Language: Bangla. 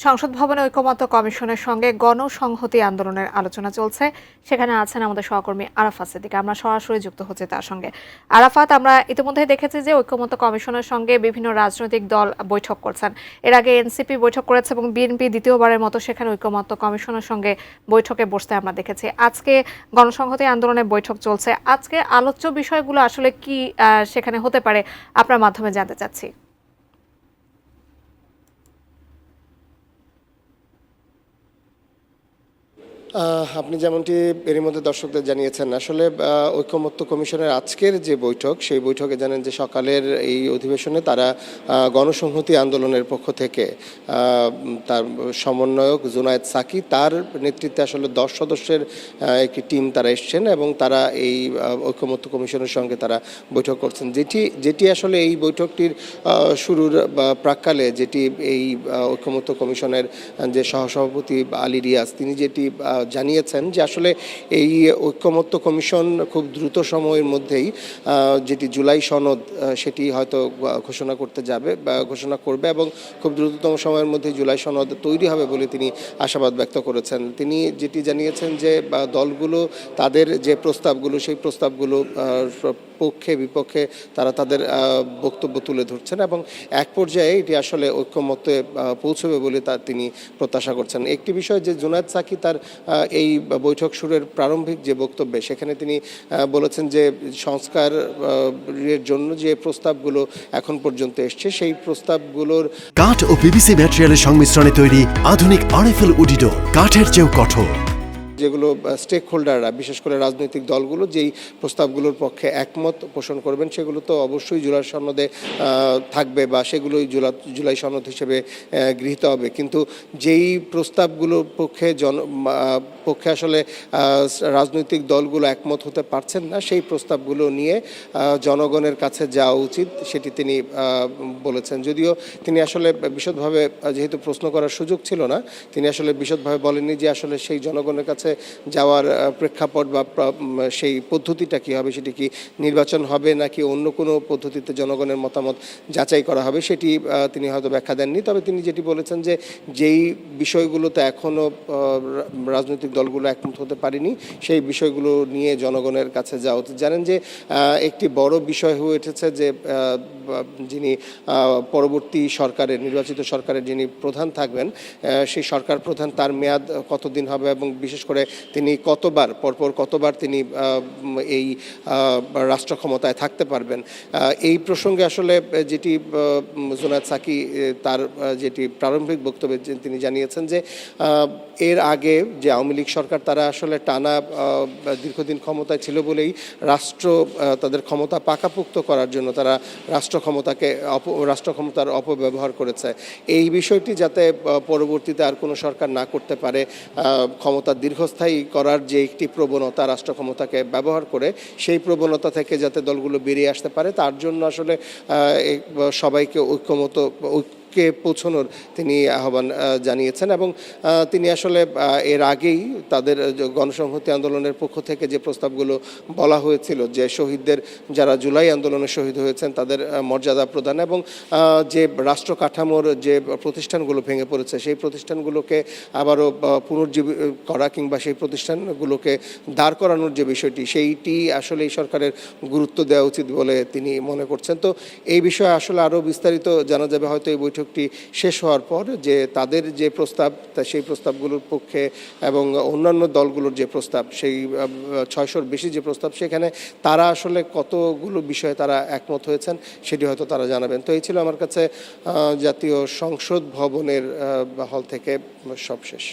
সংসদ ভবনে ঐকমত্য কমিশনের সঙ্গে গণসংহতি আন্দোলনের আলোচনা চলছে। সেখানে আছেন আমাদের সহকর্মী আরাফাত সিদ্দিক। আমরা সরাসরি যুক্ত হচ্ছি তার সঙ্গে। আরাফাত, আমরা ইতিমধ্যে দেখেছি যে ঐকমত্য কমিশনের সঙ্গে বিভিন্ন রাজনৈতিক দল বৈঠক করছেন। এর আগে এনসিপি বৈঠক করেছে এবং বিএনপি দ্বিতীয়বারের মতো সেখানে ঐকমত্য কমিশনের সঙ্গে বৈঠকে বসতে আমরা দেখেছি। আজকে গণসংহতি আন্দোলনের বৈঠক চলছে। আজকে আলোচ্য বিষয়গুলো আসলে কি সেখানে হতে পারে আপনার মাধ্যমে জানতে চাচ্ছি। আপনি যেমনটি এরই মধ্যে দর্শকদের জানিয়েছেন, আসলে ঐকমত্য কমিশনের আজকের যে বৈঠক, সেই বৈঠকে জানেন যে সকালের এই অধিবেশনে তারা গণসংহতি আন্দোলনের পক্ষ থেকে তার সমন্বয়ক জুনায়েদ সাকি, তার নেতৃত্বে আসলে 10 সদস্যের একটি টিম তারা এসছেন এবং তারা এই ঐকমত্য কমিশনের সঙ্গে তারা বৈঠক করছেন। যেটি আসলে এই বৈঠকটির শুরুর প্রাক্কালে যেটি এই ঐকমত্য কমিশনের যে সহসভাপতি আলী রিয়াজ, তিনি যেটি জানিয়েছেন যে আসলে এই ঐকমত্য কমিশন খুব দ্রুত সময়ের মধ্যেই যেটি জুলাই সনদ সেটি হয়তো ঘোষণা করতে যাবে বা ঘোষণা করবে এবং খুব দ্রুততম সময়ের মধ্যে জুলাই সনদ তৈরি হবে বলে তিনি আশাবাদ ব্যক্ত করেছেন। তিনি যেটি জানিয়েছেন যে দলগুলো তাদের যে প্রস্তাবগুলো, সেই প্রস্তাবগুলো পক্ষে বিপক্ষে তারা তাদের বক্তব্য তুলে ধরছেন এবং এক পর্যায়ে এটি আসলে ঐকমত্যে পৌঁছবে বলে তিনি প্রত্যাশা করছেন। একটি বিষয় যে জুনায়েদ সাকি তার এই বৈঠক শুরুর প্রারম্ভিক যে বক্তব্যে, সেখানে তিনি বলেছেন যে সংস্কারের জন্য যে প্রস্তাবগুলো এখন পর্যন্ত এসছে, সেই প্রস্তাবগুলোর কাঠ ও পিভিসি ম্যাটেরিয়ালের সংমিশ্রণে তৈরি আধুনিক আরএফএল উডিডোর, কাঠের চেয়েও কঠোর। যেগুলো স্টেক হোল্ডাররা, বিশেষ করে রাজনৈতিক দলগুলো যেই প্রস্তাবগুলোর পক্ষে একমত পোষণ করবেন, সেগুলো তো অবশ্যই জুলাই সনদে থাকবে বা সেগুলোই জুলাই সনদ হিসেবে গৃহীত হবে। কিন্তু যেই প্রস্তাবগুলোর পক্ষে আসলে রাজনৈতিক দলগুলো একমত হতে পারছেন না, সেই প্রস্তাবগুলো নিয়ে জনগণের কাছে যাওয়া উচিত, সেটি তিনি বলেছেন। যদিও তিনি আসলে বিশদভাবে, যেহেতু প্রশ্ন করার সুযোগ ছিল না, তিনি আসলে বিশদভাবে বলেননি যে আসলে সেই জনগণের কাছে যাওয়ার প্রেক্ষাপট বা সেই পদ্ধতিটা কী হবে, সেটি কি নির্বাচন হবে নাকি অন্য কোনো পদ্ধতিতে জনগণের মতামত যাচাই করা হবে, সেটি তিনি হয়তো ব্যাখ্যা দেননি। তবে তিনি যেটি বলেছেন যে যেই বিষয়গুলোতে এখনও রাজনৈতিক দলগুলো একমত হতে পারেনি, সেই বিষয়গুলো নিয়ে জনগণের কাছে যাওয়া উচিত। জানেন যে একটি বড় বিষয় হয়ে উঠেছে যে যিনি পরবর্তী সরকারের, নির্বাচিত সরকারের যিনি প্রধান থাকবেন, সেই সরকার প্রধান, তার মেয়াদ কতদিন হবে এবং বিশেষ করে তিনি পরপর কতবার তিনি এই রাষ্ট্র ক্ষমতায় থাকতে পারবেন। এই প্রসঙ্গে আসলে যেটি জুনায়েদ সাকি তার যেটি প্রারম্ভিক বক্তব্যে তিনি জানিয়েছেন যে এর আগে যে আওয়ামী লীগ সরকার, তারা আসলে টানা দীর্ঘদিন ক্ষমতায় ছিল বলেই তাদের ক্ষমতা পাকাপোক্ত করার জন্য তারা রাষ্ট্র ক্ষমতার অপব্যবহার করেছে। এই বিষয়টি যাতে পরবর্তীতে আর কোনো সরকার না করতে পারে, ক্ষমতা দীর্ঘস্থায়ী করার যে একটি প্রবণতা রাষ্ট্র ক্ষমতাকে ব্যবহার করে, সেই প্রবণতা থেকে যাতে দলগুলো বেরিয়ে আসতে পারে, তার জন্য আসলে সবাইকে ঐক্যে পৌঁছানোর তিনি আহ্বান জানিয়েছেন। এবং তিনি আসলে এর আগেই তাদের গণসংহতি আন্দোলনের পক্ষ থেকে যে প্রস্তাবগুলো বলা হয়েছিল, যে শহীদদের, যারা জুলাই আন্দোলনে শহীদ হয়েছেন, তাদের মর্যাদা প্রদান এবং যে রাষ্ট্র কাঠামোর যে প্রতিষ্ঠানগুলো ভেঙে পড়েছে, সেই প্রতিষ্ঠানগুলোকে আবারও পুনর্জীবিত করা কিংবা সেই প্রতিষ্ঠানগুলোকে দাঁড় করানোর যে বিষয়টি, সেইটি আসলে এই সরকারের গুরুত্ব দেওয়া উচিত বলে তিনি মনে করছেন। তো এই বিষয়ে আসলে আরও বিস্তারিত জানা যাবে হয়তো এই বৈঠকটি শেষ হওয়ার পর, যে তাদের যে প্রস্তাব, সেই প্রস্তাবগুলোর পক্ষে এবং অন্যান্য দলগুলোর যে প্রস্তাব, সেই 600-র বেশি যে প্রস্তাব, সেখানে তারা আসলে কতগুলো বিষয়ে তারা একমত হয়েছেন, সেটি হয়তো তারা জানাবেন। তো এই ছিল আমার কাছে জাতীয় সংসদ ভবনের হল থেকে সবশেষ।